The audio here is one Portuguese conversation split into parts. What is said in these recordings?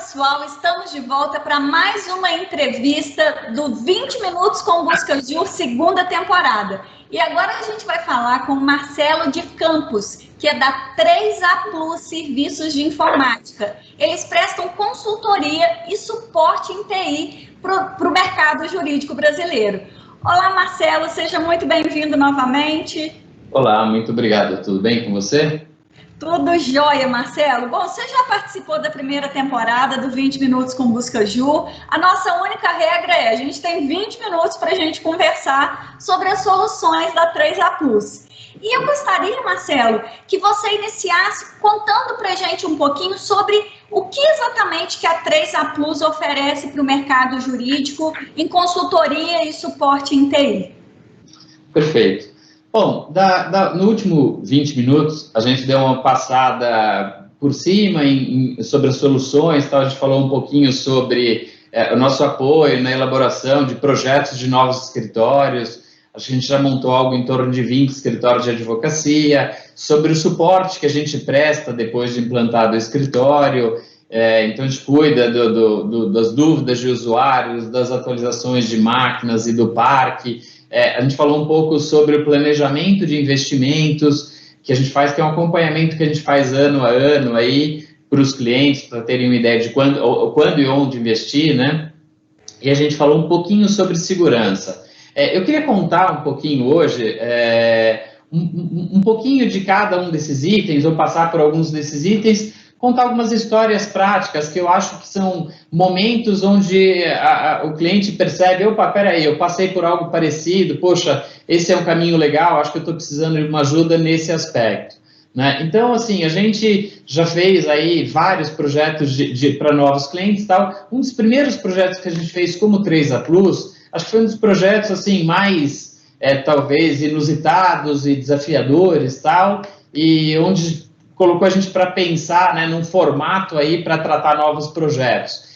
pessoal, estamos de volta para mais uma entrevista do 20 Minutos com Busca Ju, segunda temporada. E agora a gente vai falar com o Marcelo de Campos, que é da 3A Plus Serviços de Informática. Eles prestam consultoria e suporte em TI para o mercado jurídico brasileiro. Olá, Marcelo, seja muito bem-vindo novamente. Olá, muito obrigado. Tudo bem com você? Tudo jóia, Marcelo. Bom, você já participou da primeira temporada do 20 Minutos com Busca Ju. A nossa única regra é, a gente tem 20 minutos para a gente conversar sobre as soluções da 3A Plus. E eu gostaria, Marcelo, que você iniciasse contando para a gente um pouquinho sobre o que exatamente que a 3A Plus oferece para o mercado jurídico em consultoria e suporte em TI. Perfeito. Bom, no último 20 minutos, a gente deu uma passada por cima sobre as soluções, tal. A gente falou um pouquinho sobre o nosso apoio na elaboração de projetos de novos escritórios. Acho que a gente já montou algo em torno de 20 escritórios de advocacia, sobre o suporte que a gente presta depois de implantado o escritório. Então, a gente cuida das dúvidas de usuários, das atualizações de máquinas e do parque. A gente falou um pouco sobre o planejamento de investimentos que a gente faz, que é um acompanhamento que a gente faz ano a ano aí para os clientes, para terem uma ideia de quando e onde investir, né? E a gente falou um pouquinho sobre segurança. Eu queria contar um pouquinho hoje, um pouquinho de cada um desses itens, ou passar por alguns desses itens, contar algumas histórias práticas que eu acho que são momentos onde o cliente percebe, opa, peraí, eu passei por algo parecido, poxa, esse é um caminho legal, acho que eu estou precisando de uma ajuda nesse aspecto, né? Então, assim, a gente já fez aí vários projetos para novos clientes e tal. Um dos primeiros projetos que a gente fez como 3A Plus, acho que foi um dos projetos, assim, mais, talvez, inusitados e desafiadores, tal, e onde colocou a gente para pensar, né, num formato aí para tratar novos projetos.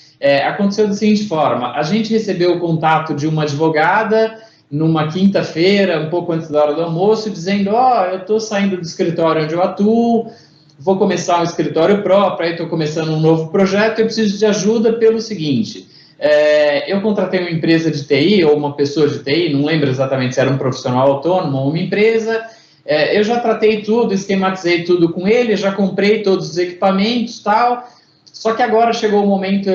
Aconteceu da seguinte forma: a gente recebeu o contato de uma advogada numa quinta-feira, um pouco antes da hora do almoço, dizendo, eu estou saindo do escritório onde eu atuo, vou começar um escritório próprio, aí estou começando um novo projeto, eu preciso de ajuda pelo seguinte, eu contratei uma empresa de TI, ou uma pessoa de TI, não lembro exatamente se era um profissional autônomo ou uma empresa. Eu já tratei tudo, esquematizei tudo com ele, já comprei todos os equipamentos e tal, só que agora chegou o momento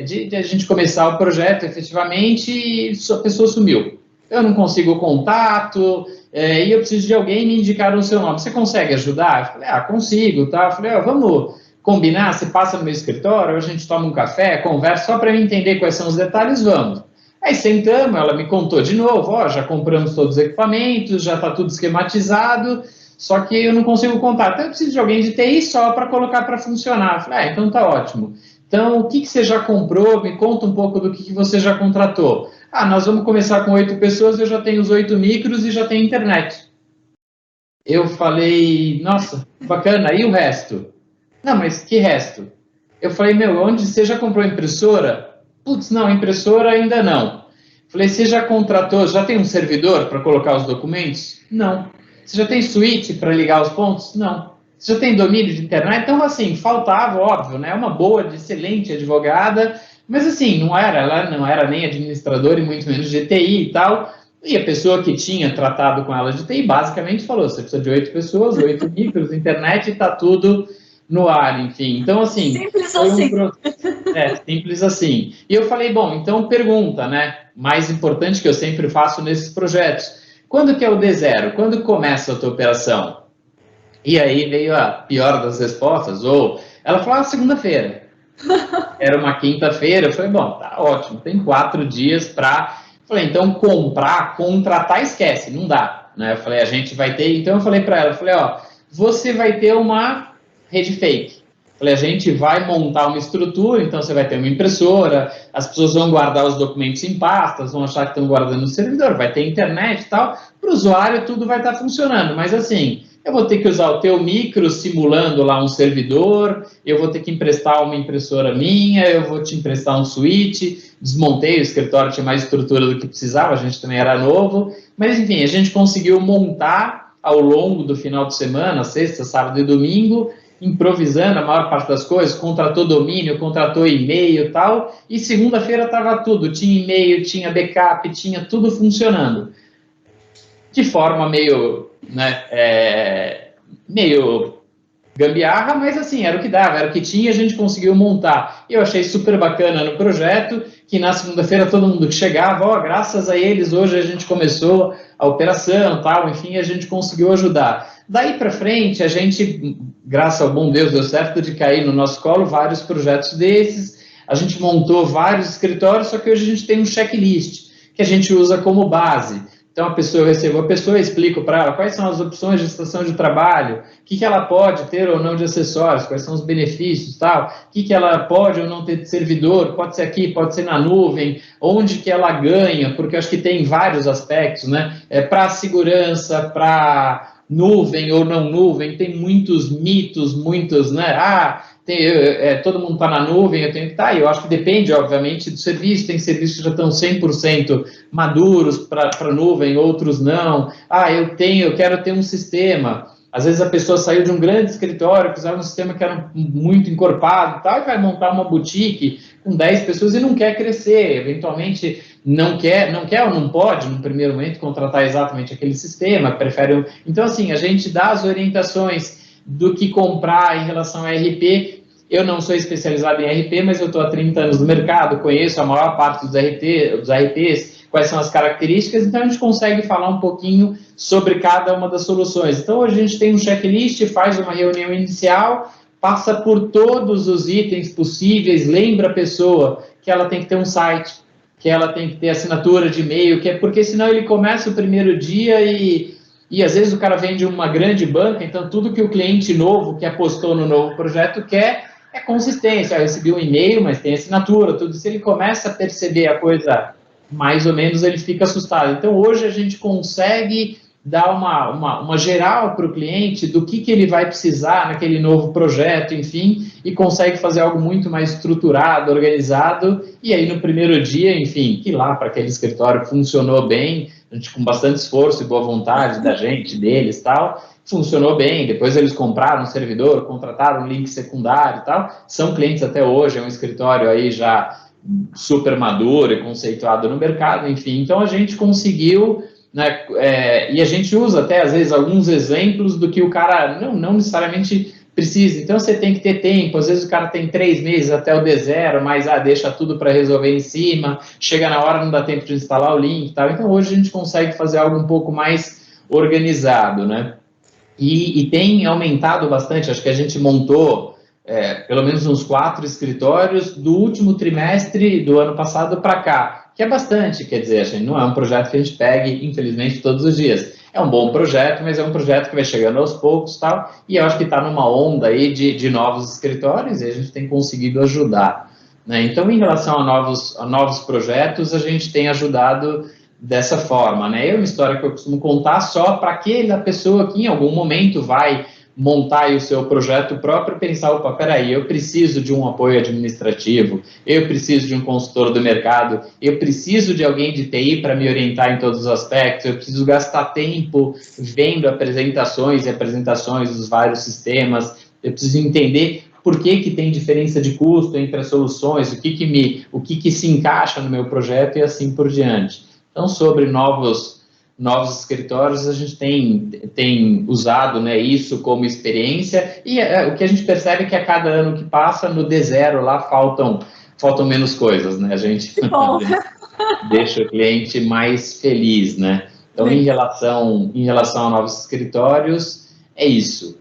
de a gente começar o projeto efetivamente e a pessoa sumiu. Eu não consigo o contato e eu preciso de alguém me indicar o seu nome. Você consegue ajudar? Eu falei, consigo, tá? Eu falei, vamos combinar, você passa no meu escritório, a gente toma um café, conversa, só para eu entender quais são os detalhes, vamos. Aí sentamos, ela me contou de novo, já compramos todos os equipamentos, já está tudo esquematizado, só que eu não consigo contar. Então eu preciso de alguém de TI só para colocar para funcionar. Eu falei, então tá ótimo. Então, o que você já comprou? Me conta um pouco do que você já contratou. Nós vamos começar com 8 pessoas, eu já tenho os 8 micros e já tenho internet. Eu falei, nossa, bacana, e o resto? Não, mas que resto? Eu falei, onde você já comprou impressora? Putz, não, impressora ainda não. Falei, você já contratou, já tem um servidor para colocar os documentos? Não. Você já tem switch para ligar os pontos? Não. Você já tem domínio de internet? Então, assim, faltava, óbvio, né? Uma boa, excelente advogada, mas assim, ela não era nem administradora e muito menos de TI e tal. E a pessoa que tinha tratado com ela de TI basicamente falou, você precisa de 8 pessoas, 8 micros, internet e está tudo no ar, enfim. Então, assim... Simples assim. Simples assim. E eu falei, bom, então pergunta, né? Mais importante que eu sempre faço nesses projetos. Quando que é o D0? Quando começa a tua operação? E aí veio a pior das respostas, ou... Ela falou, segunda-feira. Era uma quinta-feira. Eu falei, bom, tá ótimo, tem 4 dias para... Falei, então contratar, esquece, não dá. Né? Eu falei, a gente vai ter... Então eu falei para ela, você vai ter uma rede fake. Falei, a gente vai montar uma estrutura, então você vai ter uma impressora, as pessoas vão guardar os documentos em pastas, vão achar que estão guardando no servidor, vai ter internet e tal, para o usuário tudo vai estar funcionando, mas assim, eu vou ter que usar o teu micro simulando lá um servidor, eu vou ter que emprestar uma impressora minha, eu vou te emprestar um switch, desmontei, o escritório tinha mais estrutura do que precisava, a gente também era novo, mas enfim, a gente conseguiu montar ao longo do final de semana, sexta, sábado e domingo, improvisando a maior parte das coisas, contratou domínio, contratou e-mail e tal, e segunda-feira estava tudo, tinha e-mail, tinha backup, tinha tudo funcionando. De forma meio, né, meio gambiarra, mas assim, era o que dava, era o que tinha, a gente conseguiu montar. Eu achei super bacana no projeto, que na segunda-feira todo mundo que chegava, graças a eles, hoje a gente começou a operação, tal, enfim, a gente conseguiu ajudar. Daí para frente, a gente, graças ao bom Deus, deu certo de cair no nosso colo vários projetos desses, a gente montou vários escritórios, só que hoje a gente tem um checklist, que a gente usa como base. Então, eu recebo a pessoa, explico para ela quais são as opções de estação de trabalho, o que ela pode ter ou não de acessórios, quais são os benefícios, tal, o que ela pode ou não ter de servidor, pode ser aqui, pode ser na nuvem, onde que ela ganha, porque eu acho que tem vários aspectos, né? Para segurança, para nuvem ou não nuvem, tem muitos mitos, muitos, né? Todo mundo está na nuvem, eu tenho que estar. Eu acho que depende, obviamente, do serviço. Tem serviços que já estão 100% maduros para a nuvem, outros não. Eu quero ter um sistema. Às vezes a pessoa saiu de um grande escritório, precisava de um sistema que era muito encorpado, tal, e vai montar uma boutique com 10 pessoas e não quer crescer. Eventualmente não quer ou não pode, no primeiro momento, contratar exatamente aquele sistema, prefere... Então, assim, a gente dá as orientações do que comprar em relação a RP. Eu não sou especializado em RP, mas eu estou há 30 anos no mercado, conheço a maior parte dos RPs, quais são as características, então a gente consegue falar um pouquinho sobre cada uma das soluções. Então, hoje a gente tem um checklist, faz uma reunião inicial, passa por todos os itens possíveis, lembra a pessoa que ela tem que ter um site, que ela tem que ter assinatura de e-mail, porque senão ele começa o primeiro dia e às vezes o cara vem de uma grande banca, então tudo que o cliente novo que apostou no novo projeto quer é consistência. Eu recebi um e-mail, mas tem assinatura, tudo. Se ele começa a perceber a coisa mais ou menos, ele fica assustado. Então hoje a gente consegue dar uma geral para o cliente do que ele vai precisar naquele novo projeto, enfim, e consegue fazer algo muito mais estruturado, organizado, e aí no primeiro dia, enfim, que lá para aquele escritório funcionou bem, a gente com bastante esforço e boa vontade da gente, deles e tal, funcionou bem. Depois eles compraram um servidor, contrataram um link secundário e tal, são clientes até hoje, é um escritório aí já super maduro e conceituado no mercado, enfim, então a gente conseguiu, né, e a gente usa até às vezes alguns exemplos do que o cara não necessariamente precisa. Então você tem que ter tempo, às vezes o cara tem 3 meses até o D0, mas deixa tudo para resolver em cima, chega na hora, não dá tempo de instalar o link e tal. Então hoje a gente consegue fazer algo um pouco mais organizado, né? E tem aumentado bastante, acho que a gente montou pelo menos uns 4 escritórios do último trimestre do ano passado para cá, que é bastante, quer dizer, a gente não é um projeto que a gente pegue, infelizmente, todos os dias. É um bom projeto, mas é um projeto que vai chegando aos poucos e tal, e eu acho que está numa onda aí de novos escritórios e a gente tem conseguido ajudar, né? Então, em relação a novos projetos, a gente tem ajudado dessa forma, né? É uma história que eu costumo contar só para aquela pessoa que em algum momento vai montar aí o seu projeto próprio, pensar, opa, peraí, eu preciso de um apoio administrativo, eu preciso de um consultor do mercado, eu preciso de alguém de TI para me orientar em todos os aspectos, eu preciso gastar tempo vendo apresentações e apresentações dos vários sistemas, eu preciso entender por que tem diferença de custo entre as soluções, o que se encaixa no meu projeto e assim por diante. Então, sobre novos escritórios, a gente tem usado, né, isso como experiência, e o que a gente percebe é que a cada ano que passa, no D0 lá faltam menos coisas, né? A gente deixa o cliente mais feliz, né? Então, em relação a novos escritórios, é isso.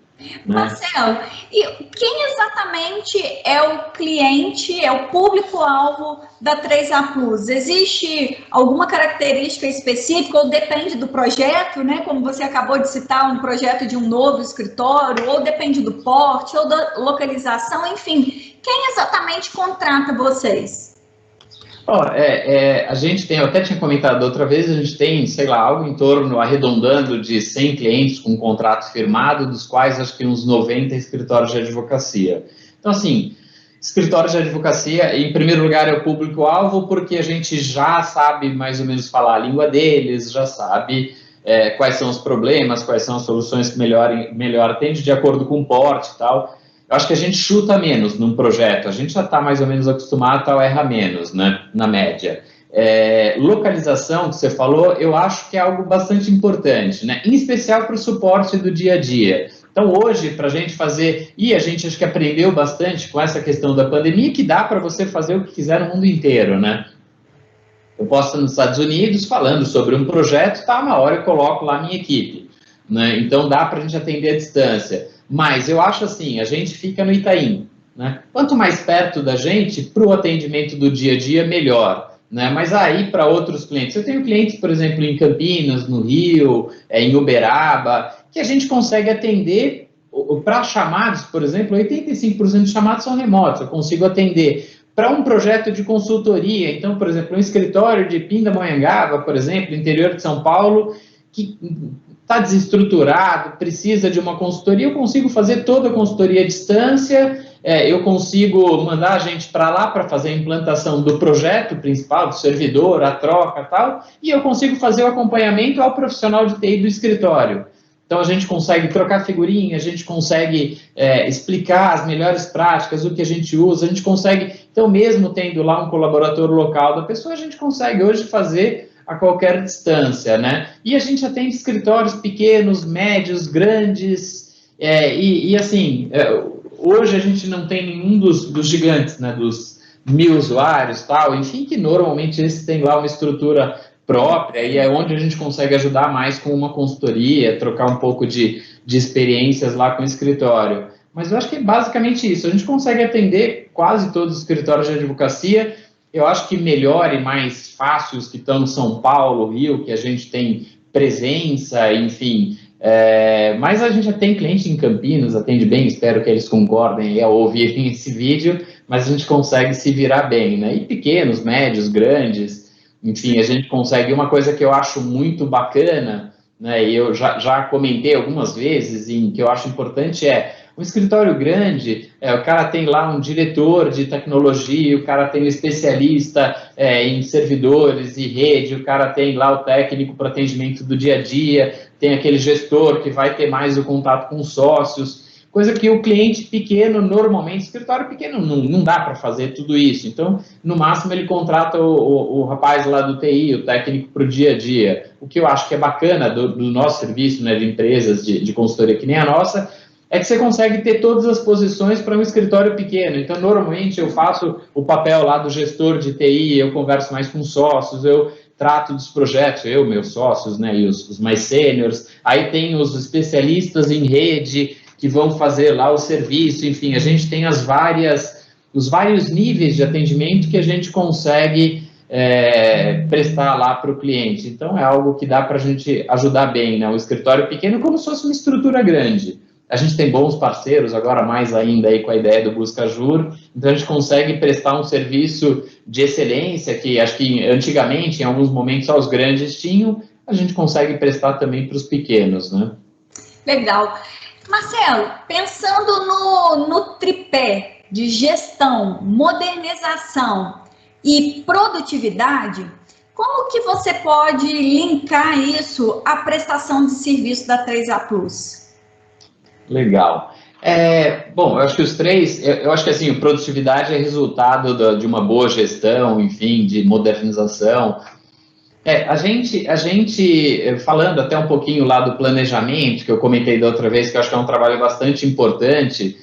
Marcelo, e quem exatamente é o cliente, é o público-alvo da 3A Plus? Existe alguma característica específica ou depende do projeto, né? Como você acabou de citar, um projeto de um novo escritório, ou depende do porte, ou da localização, enfim. Quem exatamente contrata vocês? A gente tem, eu até tinha comentado outra vez, a gente tem, sei lá, algo em torno, arredondando, de 100 clientes com contrato firmado, dos quais acho que uns 90 escritórios de advocacia. Então, assim, escritórios de advocacia, em primeiro lugar, é o público-alvo, porque a gente já sabe mais ou menos falar a língua deles, já sabe quais são os problemas, quais são as soluções que melhor atende, de acordo com o porte e tal. eu acho que a gente chuta menos num projeto, a gente já está mais ou menos acostumado a errar menos, né, na média. Localização, que você falou, eu acho que é algo bastante importante, né, em especial para o suporte do dia a dia. Então, hoje, para a gente fazer, e a gente acho que aprendeu bastante com essa questão da pandemia, que dá para você fazer o que quiser no mundo inteiro, né? Eu posso estar nos Estados Unidos falando sobre um projeto, tá, uma hora eu coloco lá a minha equipe, né? Então, dá para a gente atender à distância. Mas eu acho assim, a gente fica no Itaim, né? Quanto mais perto da gente, para o atendimento do dia a dia, melhor. Né? Mas aí para outros clientes, eu tenho clientes, por exemplo, em Campinas, no Rio, em Uberaba, que a gente consegue atender para chamados, por exemplo, 85% de chamados são remotos, eu consigo atender para um projeto de consultoria. Então, por exemplo, um escritório de Pindamonhangaba, por exemplo, interior de São Paulo, que está desestruturado, precisa de uma consultoria, eu consigo fazer toda a consultoria à distância, eu consigo mandar a gente para lá para fazer a implantação do projeto principal, do servidor, a troca e tal, e eu consigo fazer o acompanhamento ao profissional de TI do escritório. Então, a gente consegue trocar figurinha, a gente consegue explicar as melhores práticas, o que a gente usa, a gente consegue, então, mesmo tendo lá um colaborador local da pessoa, a gente consegue hoje fazer a qualquer distância, né? E a gente atende escritórios pequenos, médios, grandes, assim, hoje a gente não tem nenhum dos gigantes, né, dos 1.000 usuários, tal, enfim, que normalmente eles têm lá uma estrutura própria e é onde a gente consegue ajudar mais com uma consultoria, trocar um pouco de experiências lá com o escritório. Mas eu acho que é basicamente isso, a gente consegue atender quase todos os escritórios de advocacia. Eu acho que melhor e mais fácil os que estão em São Paulo, Rio, que a gente tem presença, enfim. Mas a gente já tem cliente em Campinas, atende bem, espero que eles concordem ao ouvirem esse vídeo, mas a gente consegue se virar bem, né? E pequenos, médios, grandes, enfim, a gente consegue. Uma coisa que eu acho muito bacana, né, e eu já comentei algumas vezes, em que eu acho importante um escritório grande, o cara tem lá um diretor de tecnologia, o cara tem um especialista em servidores e rede, o cara tem lá o técnico para atendimento do dia a dia, tem aquele gestor que vai ter mais o contato com os sócios, coisa que o cliente pequeno, normalmente, escritório pequeno, não dá para fazer tudo isso. Então, no máximo, ele contrata o rapaz lá do TI, o técnico para o dia a dia. O que eu acho que é bacana do nosso serviço, né, de empresas de consultoria que nem a nossa, é que você consegue ter todas as posições para um escritório pequeno. Então, normalmente, eu faço o papel lá do gestor de TI, eu converso mais com sócios, eu trato dos projetos, meus sócios, né, e os mais sêniores. Aí tem os especialistas em rede, que vão fazer lá o serviço, enfim, a gente tem os vários níveis de atendimento que a gente consegue prestar lá para o cliente. Então, é algo que dá para a gente ajudar bem, né? O escritório pequeno como se fosse uma estrutura grande. A gente tem bons parceiros, agora mais ainda aí com a ideia do BuscaJur, então a gente consegue prestar um serviço de excelência, que acho que antigamente, em alguns momentos, só os grandes tinham, a gente consegue prestar também para os pequenos, né? Legal. Marcelo, pensando no tripé de gestão, modernização e produtividade, como que você pode linkar isso à prestação de serviço da 3A Plus? Legal. Bom, eu acho que os três, eu acho que assim, produtividade é resultado de uma boa gestão, enfim, de modernização. A gente, falando até um pouquinho lá do planejamento, que eu comentei da outra vez, que eu acho que é um trabalho bastante importante,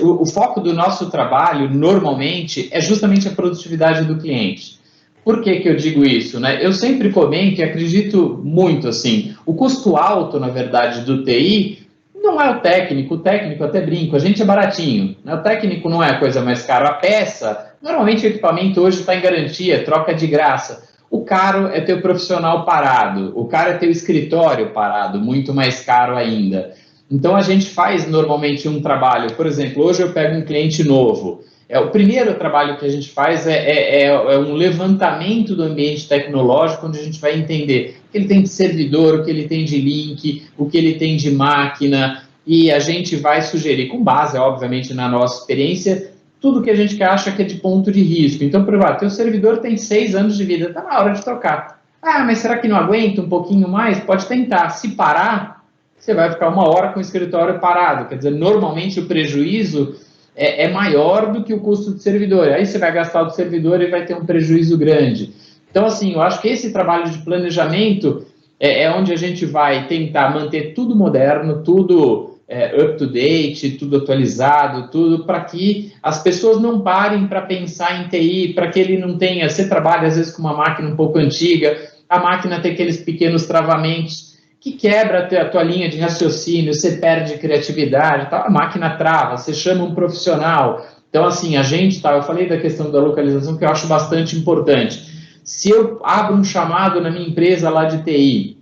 o foco do nosso trabalho, normalmente, é justamente a produtividade do cliente. Por que eu digo isso, né? Eu sempre comento e acredito muito, assim, o custo alto, na verdade, do TI não é o técnico até brinco, a gente é baratinho, né? O técnico não é a coisa mais cara, a peça, normalmente o equipamento hoje está em garantia, troca de graça. O caro é ter o profissional parado, o caro é ter o escritório parado, muito mais caro ainda. Então, a gente faz normalmente um trabalho, por exemplo, hoje eu pego um cliente novo, o primeiro trabalho que a gente faz é um levantamento do ambiente tecnológico, onde a gente vai entender o que ele tem de servidor, o que ele tem de link, o que ele tem de máquina, e a gente vai sugerir, com base, obviamente, na nossa experiência, tudo que a gente acha que é de ponto de risco. Então, por exemplo, teu servidor tem 6 anos de vida, está na hora de trocar. Mas será que não aguenta um pouquinho mais? Pode tentar. Se parar, você vai ficar 1 hora com o escritório parado. Quer dizer, normalmente o prejuízo é maior do que o custo do servidor. Aí você vai gastar do servidor e vai ter um prejuízo grande. Então, assim, eu acho que esse trabalho de planejamento é onde a gente vai tentar manter tudo moderno, tudo up-to-date, tudo atualizado, tudo para que as pessoas não parem para pensar em TI, para que ele não tenha... Você trabalha, às vezes, com uma máquina um pouco antiga, a máquina tem aqueles pequenos travamentos que quebra a tua linha de raciocínio, você perde criatividade, tá? A máquina trava, você chama um profissional. Então, assim, a gente, eu falei da questão da localização, que eu acho bastante importante. Se eu abro um chamado na minha empresa lá de TI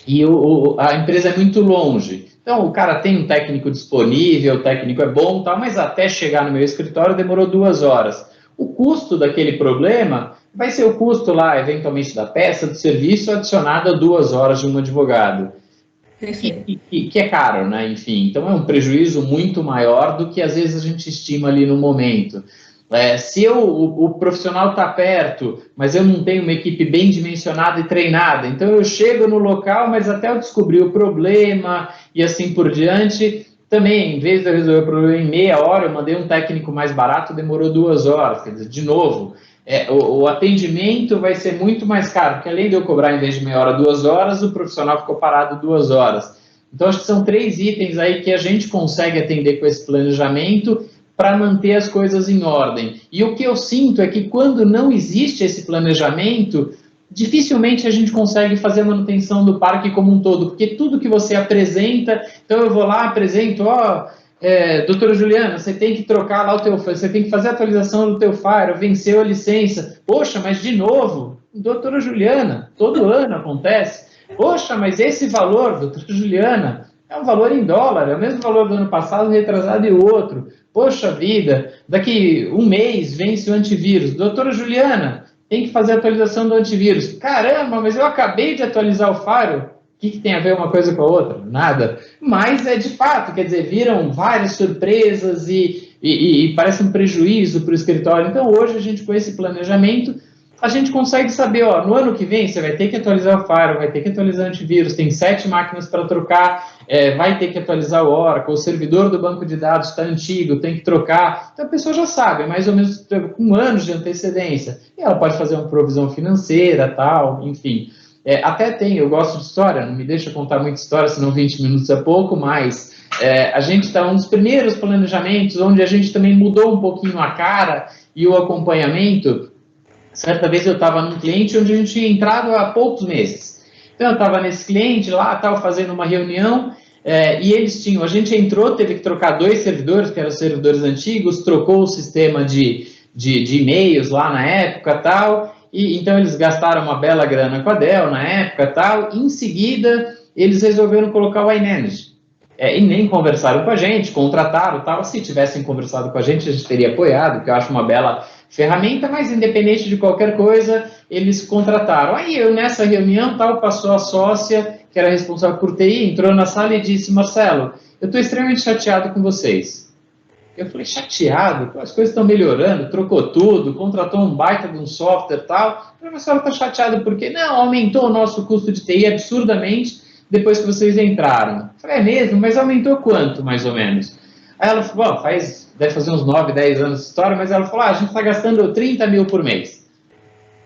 e a empresa é muito longe, então o cara tem um técnico disponível, o técnico é bom, mas até chegar no meu escritório demorou 2 horas. O custo daquele problema vai ser o custo lá, eventualmente, da peça, do serviço, adicionado a 2 horas de um advogado. Que é caro, né? Enfim, então é um prejuízo muito maior do que às vezes a gente estima ali no momento. Se o profissional está perto, mas eu não tenho uma equipe bem dimensionada e treinada, então eu chego no local, mas até eu descobrir o problema e assim por diante, também, em vez de eu resolver o problema em meia hora, eu mandei um técnico mais barato, demorou 2 horas. Quer dizer, de novo, o atendimento vai ser muito mais caro, porque além de eu cobrar em vez de meia hora, 2 horas, o profissional ficou parado 2 horas. Então, acho que são 3 itens aí que a gente consegue atender com esse planejamento para manter as coisas em ordem. E o que eu sinto é que quando não existe esse planejamento, dificilmente a gente consegue fazer a manutenção do parque como um todo, porque tudo que você apresenta, então eu vou lá, apresento, doutora Juliana, você tem que trocar lá você tem que fazer a atualização do teu Fire, venceu a licença. Poxa, mas de novo, doutora Juliana, todo ano acontece. Poxa, mas esse valor, doutora Juliana, é um valor em dólar, é o mesmo valor do ano passado, retrasado e outro. Poxa vida, daqui 1 mês vence o antivírus. Doutora Juliana, tem que fazer a atualização do antivírus. Caramba, mas eu acabei de atualizar o Fire. O que tem a ver uma coisa com a outra? Nada. Mas de fato, quer dizer, viram várias surpresas e parece um prejuízo para o escritório. Então, hoje, a gente, com esse planejamento, a gente consegue saber, no ano que vem, você vai ter que atualizar o Fire, vai ter que atualizar o antivírus, tem 7 máquinas para trocar, vai ter que atualizar o Oracle, o servidor do banco de dados está antigo, tem que trocar. Então, a pessoa já sabe, mais ou menos com anos de antecedência. E ela pode fazer uma provisão financeira, tal, enfim. Até eu gosto de história, não me deixa contar muita história, senão 20 minutos é pouco, mas a gente está um dos primeiros planejamentos onde a gente também mudou um pouquinho a cara e o acompanhamento. Certa vez eu estava num cliente onde a gente tinha entrado há poucos meses. Então, eu estava nesse cliente lá, estava fazendo uma reunião, e a gente entrou, teve que trocar 2 servidores, que eram servidores antigos, trocou o sistema de e-mails lá na época tal, e então eles gastaram uma bela grana com a Dell na época tal, e em seguida eles resolveram colocar o iManage. E nem conversaram com a gente, contrataram tal. Se tivessem conversado com a gente teria apoiado, que eu acho uma bela ferramenta, mas independente de qualquer coisa, eles contrataram. Aí eu, nessa reunião, passou a sócia, que era responsável por TI, entrou na sala e disse: Marcelo, eu estou extremamente chateado com vocês. Eu falei: chateado? As coisas estão melhorando, trocou tudo, contratou um baita de um software e tal. Eu falei: Marcelo, está chateado por quê? Não, aumentou o nosso custo de TI absurdamente depois que vocês entraram. Eu falei: é mesmo? Mas aumentou quanto, mais ou menos? Aí ela falou: deve fazer uns 9, 10 anos de história, mas ela falou: a gente está gastando 30 mil por mês.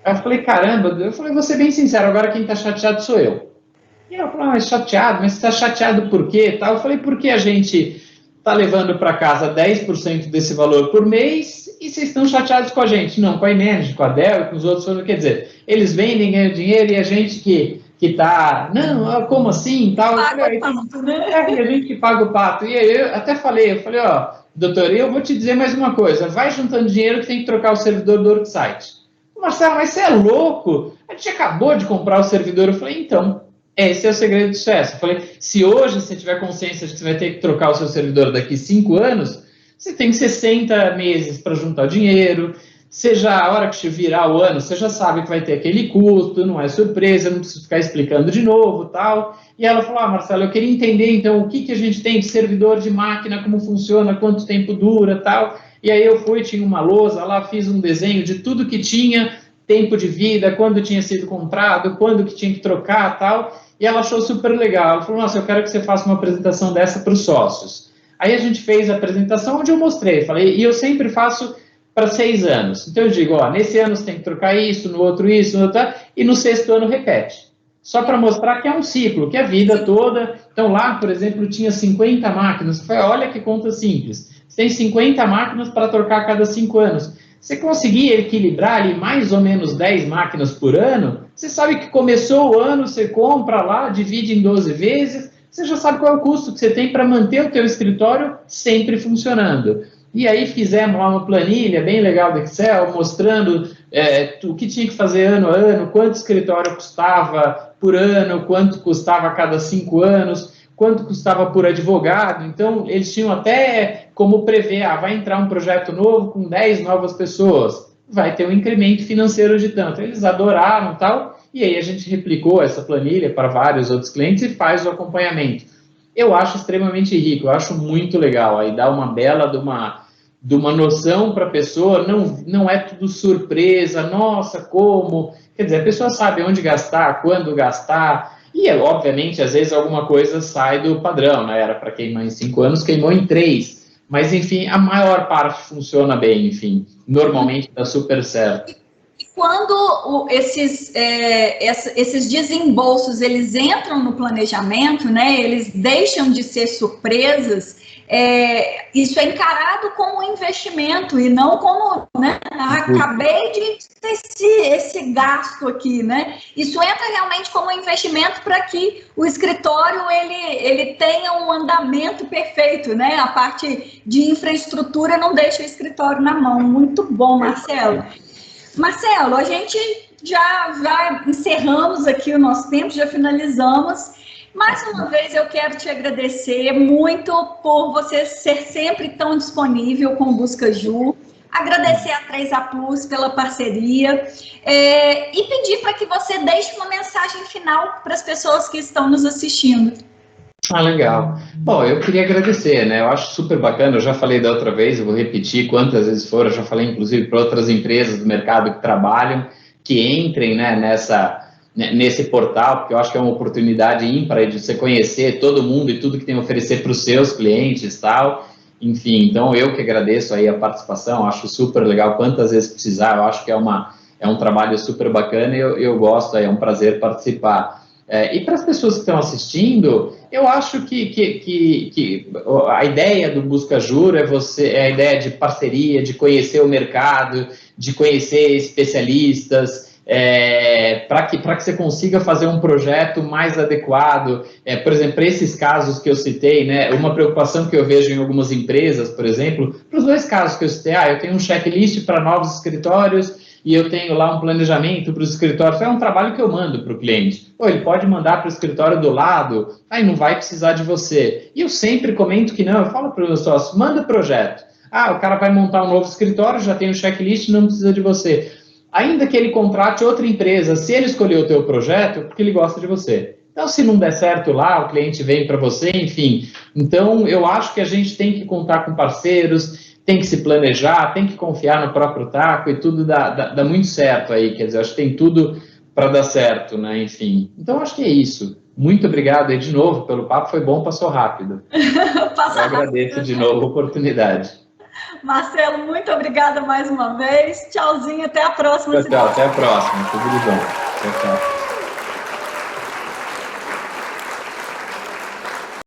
Aí eu falei: caramba, eu falei: vou ser bem sincero, agora quem está chateado sou eu. E ela falou: mas chateado? Mas você está chateado por quê? Eu falei: porque a gente está levando para casa 10% desse valor por mês e vocês estão chateados com a gente. Não, com a iManage, com a Dell e com os outros. Quer dizer, eles vendem, ganham dinheiro e a gente que está, não, como assim? Tal. Paga o pato, né? E a gente que paga o pato. E aí eu até falei, doutor, eu vou te dizer mais uma coisa, vai juntando dinheiro que tem que trocar o servidor do WorkSite. Marcelo, mas você é louco? A gente acabou de comprar o servidor. Eu falei: então, esse é o segredo do sucesso. Eu falei: se hoje você tiver consciência de que você vai ter que trocar o seu servidor daqui 5 anos, você tem 60 meses para juntar o dinheiro. Seja a hora que virar o ano, você já sabe que vai ter aquele custo, não é surpresa, não precisa ficar explicando de novo, tal. E ela falou: Marcelo, eu queria entender, então, o que a gente tem de servidor de máquina, como funciona, quanto tempo dura, tal. E aí eu tinha uma lousa lá, fiz um desenho de tudo que tinha, tempo de vida, quando tinha sido comprado, quando que tinha que trocar, tal. e ela achou super legal. Ela falou, nossa, eu quero que você faça uma apresentação dessa para os sócios. Aí a gente fez a apresentação onde eu mostrei, falei, e eu sempre faço para 6 anos. Então eu digo, ó, nesse ano você tem que trocar isso, no outro isso, no outro, e no 6º ano repete. Só para mostrar que é um ciclo, que é a vida toda. Então lá, por exemplo, tinha 50 máquinas. Eu falei, olha que conta simples. Você tem 50 máquinas para trocar a cada 5 anos. Você conseguir equilibrar ali mais ou menos 10 máquinas por ano, você sabe que começou o ano, você compra lá, divide em 12 vezes, você já sabe qual é o custo que você tem para manter o teu escritório sempre funcionando. E aí fizemos lá uma planilha bem legal do Excel, mostrando o que tinha que fazer ano a ano, quanto o escritório custava por ano, quanto custava a cada 5 anos, quanto custava por advogado. Então, eles tinham até como prever, vai entrar um projeto novo com 10 novas pessoas, vai ter um incremento financeiro de tanto. Eles adoraram e tal, e aí a gente replicou essa planilha para vários outros clientes e faz o acompanhamento. Eu acho extremamente rico, eu acho muito legal, aí dá uma bela de uma noção para a pessoa, não é tudo surpresa, nossa, como, quer dizer, a pessoa sabe onde gastar, quando gastar, e obviamente, às vezes alguma coisa sai do padrão, né, era para queimar em 5 anos, queimou em 3, mas enfim, a maior parte funciona bem, enfim, normalmente dá super certo. E quando esses desembolsos, eles entram no planejamento, né, eles deixam de ser surpresas, isso é encarado como um investimento e não como, né, acabei de ter esse gasto aqui, né? Isso entra realmente como um investimento para que o escritório ele tenha um andamento perfeito, né? A parte de infraestrutura não deixa o escritório na mão. Muito bom, Marcelo. Marcelo, a gente já encerramos aqui o nosso tempo, já finalizamos. Mais uma vez eu quero te agradecer muito por você ser sempre tão disponível com o BuscaJu, agradecer a 3A Plus pela parceria e pedir para que você deixe uma mensagem final para as pessoas que estão nos assistindo. Legal. Bom, eu queria agradecer, né? Eu acho super bacana, eu já falei da outra vez, eu vou repetir quantas vezes for, eu já falei inclusive para outras empresas do mercado que trabalham, que entrem, né, nesse portal, porque eu acho que é uma oportunidade ímpar de você conhecer todo mundo e tudo que tem a oferecer para os seus clientes e tal. Enfim, então eu que agradeço aí a participação, acho super legal, quantas vezes precisar, eu acho que é um trabalho super bacana e eu gosto, é um prazer participar. E para as pessoas que estão assistindo, eu acho que a ideia do BuscaJu é a ideia de parceria, de conhecer o mercado, de conhecer especialistas, para que você consiga fazer um projeto mais adequado. Por exemplo, para esses casos que eu citei, né, uma preocupação que eu vejo em algumas empresas, por exemplo, para os 2 casos que eu citei, eu tenho um checklist para novos escritórios e eu tenho lá um planejamento para os escritórios, é um trabalho que eu mando para o cliente. Ele pode mandar para o escritório do lado, aí não vai precisar de você. E eu sempre comento que não, eu falo para os meus sócios, manda projeto. O cara vai montar um novo escritório, já tem um checklist, não precisa de você. Ainda que ele contrate outra empresa, se ele escolher o teu projeto, porque ele gosta de você. Então, se não der certo lá, o cliente vem para você, enfim. Então, eu acho que a gente tem que contar com parceiros, tem que se planejar, tem que confiar no próprio taco e tudo dá muito certo aí. Quer dizer, acho que tem tudo para dar certo, né? Enfim. Então, acho que é isso. Muito obrigado aí de novo pelo papo, foi bom, passou rápido. Eu agradeço de novo a oportunidade. Marcelo, muito obrigada mais uma vez. Tchauzinho, até a próxima. Tchau, até a próxima. Tudo de bom. Tchau, tchau.